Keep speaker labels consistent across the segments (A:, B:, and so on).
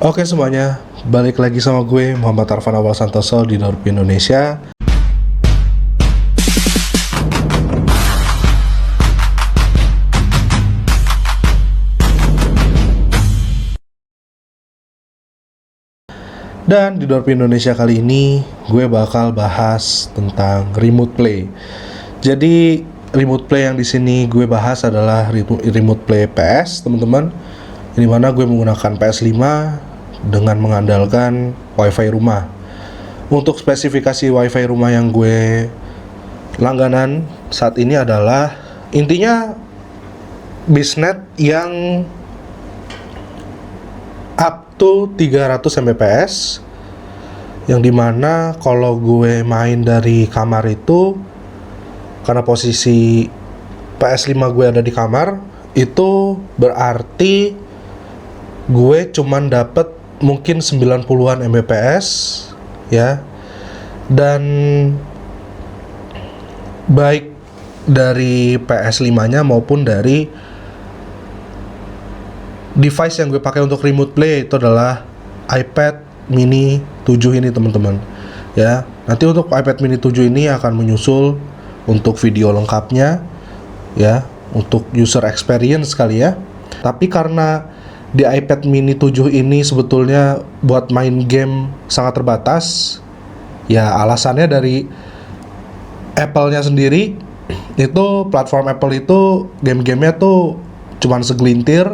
A: Oke semuanya, balik lagi sama gue Muhammad Arfan Awal Santoso di Dorpi Indonesia. Dan di Dorpi Indonesia kali ini gue bakal bahas tentang remote play. Jadi remote play yang di sini gue bahas adalah remote play PS, teman-teman. Di mana gue menggunakan PS5 dengan mengandalkan WiFi rumah. Untuk spesifikasi WiFi rumah yang gue langganan saat ini adalah intinya bisnet yang up to 300 Mbps, yang dimana kalau gue main dari kamar itu, karena posisi PS5 gue ada di kamar, itu berarti gue cuman dapet mungkin 90-an Mbps ya. Dan baik dari PS5-nya maupun dari device yang gue pakai untuk remote play itu adalah iPad mini 7 ini, teman-teman. Ya, nanti untuk iPad mini 7 ini akan menyusul untuk video lengkapnya ya, untuk user experience kali ya. Tapi karena di iPad mini 7 ini sebetulnya buat main game sangat terbatas. Ya alasannya dari Apple-nya sendiri, itu platform Apple itu game-gamenya tuh cuman segelintir,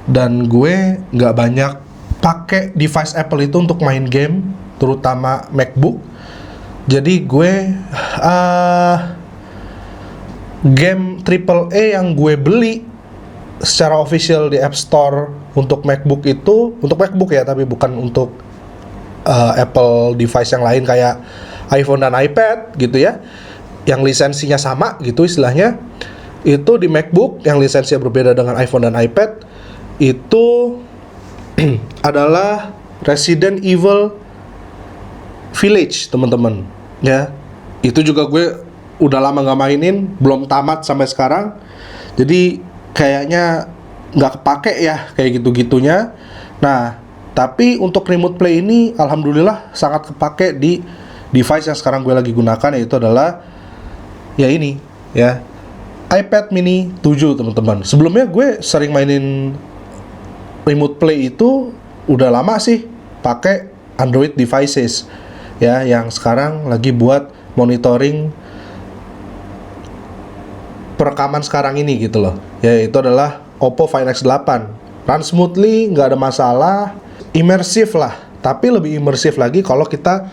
A: dan gue nggak banyak pakai device Apple itu untuk main game, terutama MacBook. Jadi gue game AAA yang gue beli secara official di App Store untuk MacBook itu, untuk MacBook ya, tapi bukan untuk Apple device yang lain kayak iPhone dan iPad gitu ya, yang lisensinya sama gitu istilahnya. Itu di MacBook yang lisensinya berbeda dengan iPhone dan iPad itu adalah Resident Evil Village, teman-teman ya. Itu juga gue udah lama nggak mainin, belum tamat sampai sekarang. Jadi kayaknya nggak kepake ya kayak gitu-gitunya. Nah, tapi untuk remote play ini alhamdulillah sangat kepake di device yang sekarang gue lagi gunakan, yaitu adalah ya ini ya, iPad mini 7, teman-teman. Sebelumnya gue sering mainin remote play itu udah lama sih pakai Android devices ya, yang sekarang lagi buat monitoring perekaman sekarang ini gitu loh, yaitu adalah Oppo Find X8. Run smoothly, nggak ada masalah, imersif lah. Tapi lebih imersif lagi kalau kita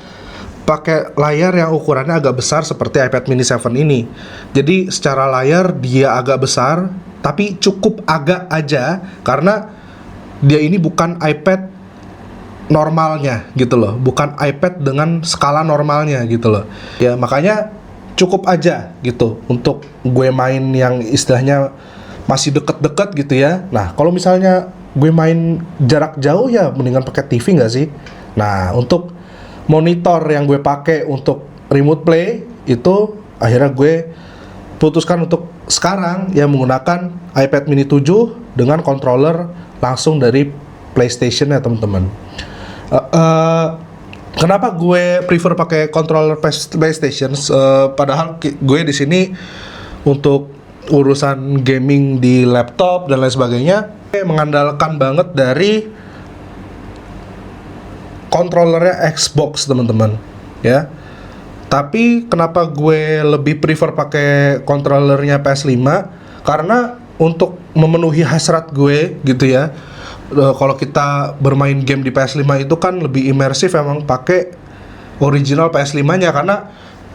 A: pakai layar yang ukurannya agak besar seperti iPad mini 7 ini. Jadi secara layar dia agak besar, tapi cukup agak aja, karena dia ini bukan iPad normalnya gitu loh, bukan iPad dengan skala normalnya gitu loh ya. Makanya cukup aja gitu untuk gue main yang istilahnya masih deket-deket gitu ya. Nah kalau misalnya gue main jarak jauh ya mendingan pakai TV nggak sih. Nah untuk monitor yang gue pakai untuk remote play itu akhirnya gue putuskan untuk sekarang ya menggunakan iPad mini 7 dengan controller langsung dari PlayStation ya, teman-teman. Kenapa gue prefer pakai controller PlayStation? Padahal gue di sini untuk urusan gaming di laptop dan lain sebagainya mengandalkan banget dari controllernya Xbox, teman-teman. Ya. Tapi kenapa gue lebih prefer pakai controllernya PS5? Karena untuk memenuhi hasrat gue gitu ya. Kalau kita bermain game di PS5 itu kan lebih imersif emang pakai original PS5-nya, karena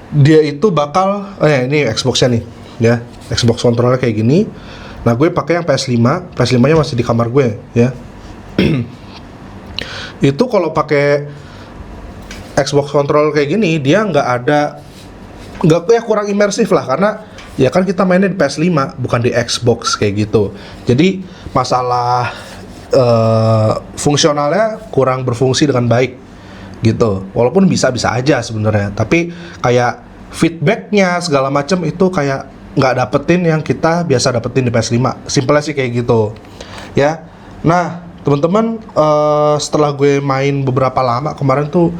A: dia itu bakal ini Xbox-nya nih ya. Xbox controller kayak gini. Nah, gue pakai yang PS5. PS5-nya masih di kamar gue ya. Itu kalau pakai Xbox controller kayak gini dia nggak kayak kurang imersif lah, karena ya kan kita mainnya di PS5 bukan di Xbox kayak gitu. Jadi masalah fungsionalnya kurang berfungsi dengan baik gitu. Walaupun bisa-bisa aja sebenarnya, tapi kayak feedbacknya segala macam itu kayak nggak dapetin yang kita biasa dapetin di PS5. Simpelnya sih kayak gitu ya. Nah teman-teman, setelah gue main beberapa lama kemarin tuh,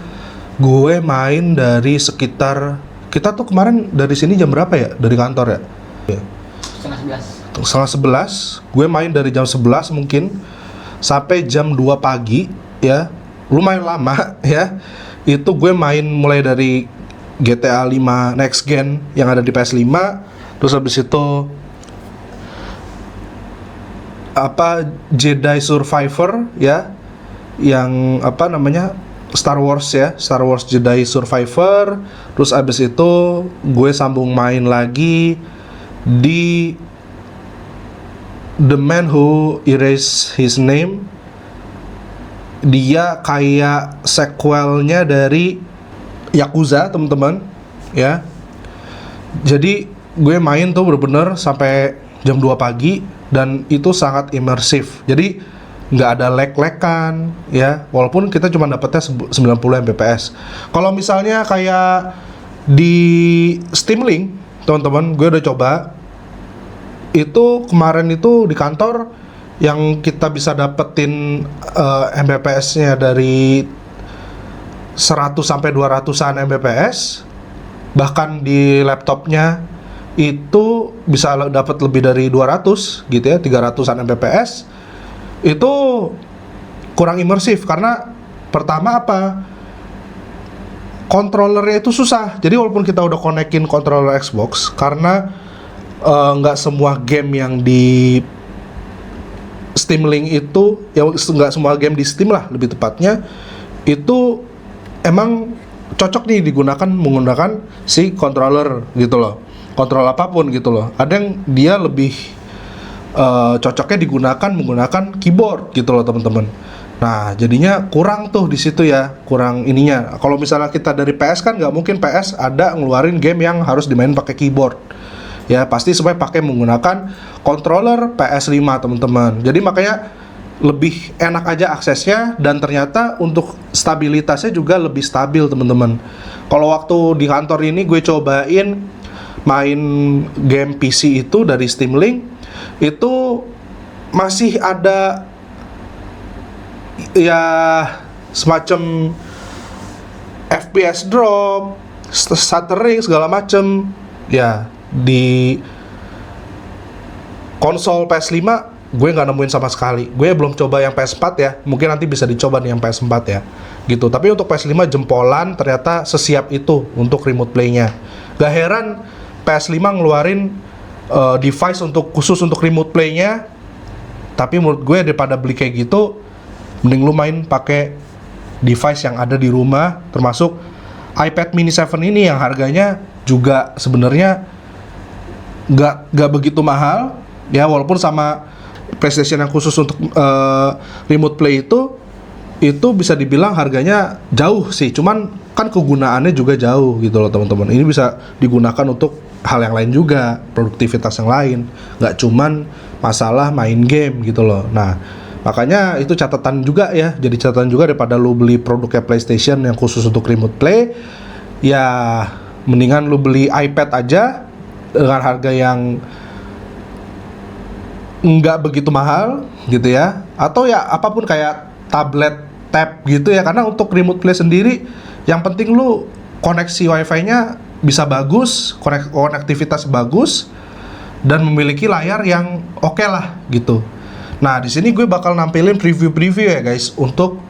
A: gue main dari sekitar, kita tuh kemarin dari sini jam berapa ya, dari kantor ya? Setengah 11. Gue main dari jam 11 mungkin sampai jam 2 pagi ya, lumayan lama ya. Itu gue main mulai dari GTA 5 Next Gen yang ada di PS5, terus habis itu Jedi Survivor ya, yang Star Wars ya, Star Wars Jedi Survivor. Terus abis itu gue sambung main lagi di The Man Who Erased His Name. Dia kayak sequelnya dari Yakuza, teman-teman ya. Jadi gue main tuh bener-bener sampai jam 2 pagi dan itu sangat imersif. Jadi nggak ada lag-lagan ya, walaupun kita cuma dapetnya 90 Mbps. Kalau misalnya kayak di Steam Link, teman-teman, gue udah coba. Itu kemarin itu di kantor yang kita bisa dapetin Mbps-nya dari 100 sampai 200-an Mbps. Bahkan di laptopnya itu bisa dapat lebih dari 200 gitu ya, 300-an Mbps. Itu kurang imersif karena pertama controllernya itu susah. Jadi walaupun kita udah konekin controller Xbox, karena nggak semua game yang di Steam Link itu, ya nggak semua game di Steam lah lebih tepatnya, itu emang cocok nih menggunakan si controller gitu loh. Kontrol apapun gitu loh. Ada yang dia lebih cocoknya menggunakan keyboard gitu loh, teman-teman. Nah, jadinya kurang tuh di situ ya, kurang ininya. Kalau misalnya kita dari PS kan nggak mungkin PS ada ngeluarin game yang harus dimain pakai keyboard. Ya, pasti supaya pakai menggunakan controller PS5, teman-teman. Jadi makanya lebih enak aja aksesnya, dan ternyata untuk stabilitasnya juga lebih stabil, teman-teman. Kalau waktu di kantor ini gue cobain main game PC itu dari Steam Link, itu masih ada ya semacam FPS drop, stuttering segala macem ya. Di konsol PS5 gue nggak nemuin sama sekali. Gue belum coba yang PS4 ya, mungkin nanti bisa dicoba nih yang PS4 ya gitu. Tapi untuk PS5 jempolan, ternyata sesiap itu untuk remote play-nya. Gak heran PS5 ngeluarin device khusus untuk remote play-nya. Tapi menurut gue daripada beli kayak gitu, mending lu main pakai device yang ada di rumah, termasuk iPad mini 7 ini yang harganya juga sebenarnya nggak begitu mahal ya, walaupun sama PlayStation yang khusus untuk remote play itu bisa dibilang harganya jauh sih, cuman kan kegunaannya juga jauh gitu loh, teman-teman. Ini bisa digunakan untuk hal yang lain juga, produktivitas yang lain, nggak cuman masalah main game gitu loh. Nah, makanya itu catatan juga ya, jadi catatan juga daripada lu beli produknya PlayStation yang khusus untuk remote play, ya mendingan lu beli iPad aja dengan harga yang nggak begitu mahal gitu ya, atau ya apapun kayak tablet, tab gitu ya. Karena untuk remote play sendiri yang penting lu koneksi wifi-nya bisa bagus, konektivitas bagus, dan memiliki layar yang oke lah gitu. Nah, di sini gue bakal nampilin preview ya guys, untuk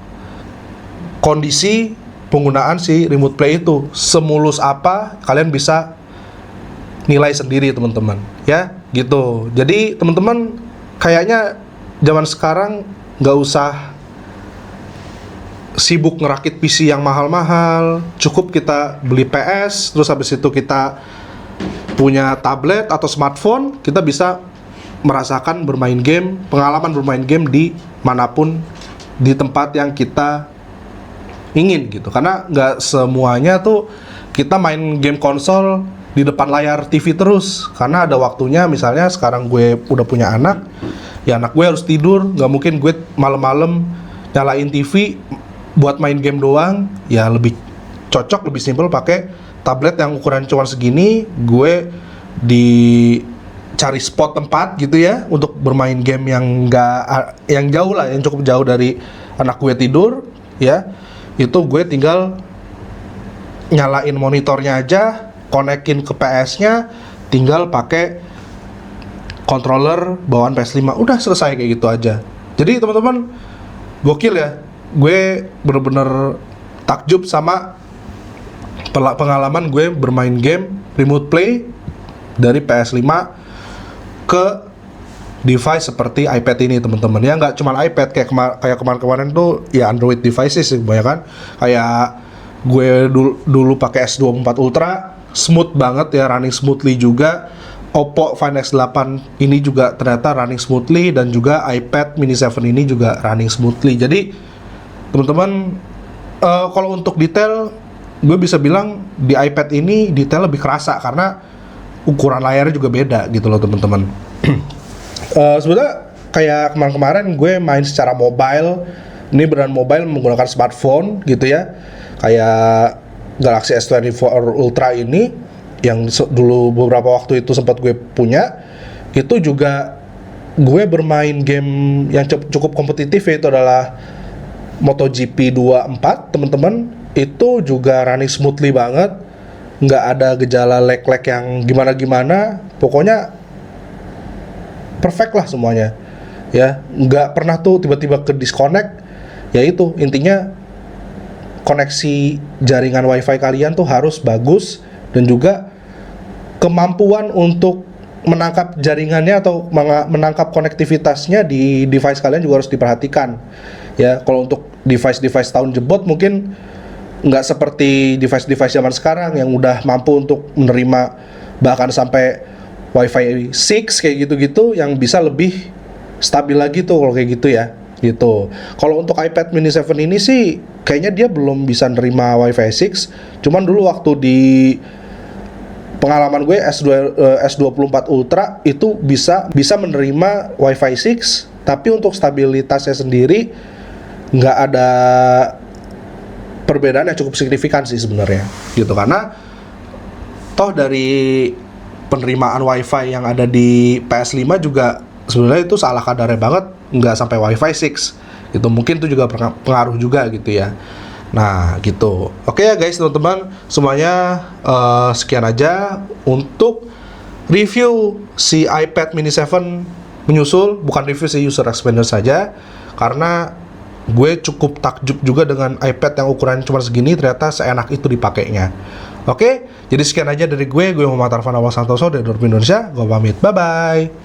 A: kondisi penggunaan si remote play itu semulus apa, kalian bisa nilai sendiri, teman-teman ya gitu. Jadi teman-teman kayaknya zaman sekarang nggak usah sibuk ngerakit PC yang mahal-mahal, cukup kita beli PS, terus habis itu kita punya tablet atau smartphone, kita bisa merasakan bermain game, pengalaman bermain game di manapun, di tempat yang kita ingin gitu. Karena nggak semuanya tuh kita main game konsol di depan layar TV terus, karena ada waktunya. Misalnya sekarang gue udah punya anak, ya anak gue harus tidur, nggak mungkin gue malam-malam nyalain TV buat main game doang. Ya lebih cocok, lebih simpel pakai tablet yang ukuran cuma segini. Gue di cari spot tempat gitu ya untuk bermain game yang yang jauh lah, yang cukup jauh dari anak gue tidur ya, itu gue tinggal nyalain monitornya aja, konekin ke PS-nya, tinggal pakai controller bawaan PS5, udah selesai kayak gitu aja. Jadi teman-teman, gokil ya, gue bener-bener takjub sama pengalaman gue bermain game remote play dari PS5 ke device seperti iPad ini teman-teman. Ya nggak cuma iPad, kayak kemarin-kemarin tuh ya Android devices sih kebanyakan. Kayak gue dulu pakai S24 Ultra, smooth banget ya, running smoothly juga. Oppo Find X8 ini juga ternyata running smoothly, dan juga iPad mini 7 ini juga running smoothly. Jadi teman-teman, kalau untuk detail gue bisa bilang di iPad ini detail lebih kerasa karena ukuran layarnya juga beda gitu loh teman-teman. Sebenarnya kayak kemarin-kemarin gue main secara mobile, ini beneran mobile menggunakan smartphone gitu ya, kayak Galaxy S24 Ultra ini yang dulu beberapa waktu itu sempat gue punya, itu juga gue bermain game yang cukup kompetitif, yaitu adalah MotoGP 24 teman-teman. Itu juga running smoothly banget, nggak ada gejala lag-lag yang gimana-gimana, pokoknya perfect lah semuanya ya, nggak pernah tuh tiba-tiba ke disconnect. Ya itu intinya, koneksi jaringan wifi kalian tuh harus bagus, dan juga kemampuan untuk menangkap jaringannya atau menangkap konektivitasnya di device kalian juga harus diperhatikan ya. Kalau untuk device tahun jebot mungkin nggak seperti device zaman sekarang yang udah mampu untuk menerima bahkan sampai Wi-Fi 6 kayak gitu-gitu, yang bisa lebih stabil lagi tuh kalau kayak gitu ya gitu. Kalau untuk iPad mini 7 ini sih kayaknya dia belum bisa nerima Wi-Fi 6. Cuman dulu waktu di pengalaman gue S24 Ultra itu bisa menerima Wi-Fi 6, tapi untuk stabilitasnya sendiri nggak ada perbedaan yang cukup signifikan sih sebenarnya gitu, karena toh dari penerimaan Wi-Fi yang ada di PS5 juga sebenarnya itu salah kadarnya banget, nggak sampai Wi-Fi 6 gitu. Mungkin itu juga pengaruh juga gitu ya. Nah gitu. Oke ya guys, teman-teman semuanya, sekian aja untuk review si iPad mini 7 menyusul. Bukan review sih, user experience saja, karena gue cukup takjub juga dengan iPad yang ukuran cuma segini, ternyata seenak itu dipakainya. Oke, jadi sekian aja dari gue Muhammad Arfan Awal Santoso dari Dorp Indonesia. Gue pamit, bye-bye.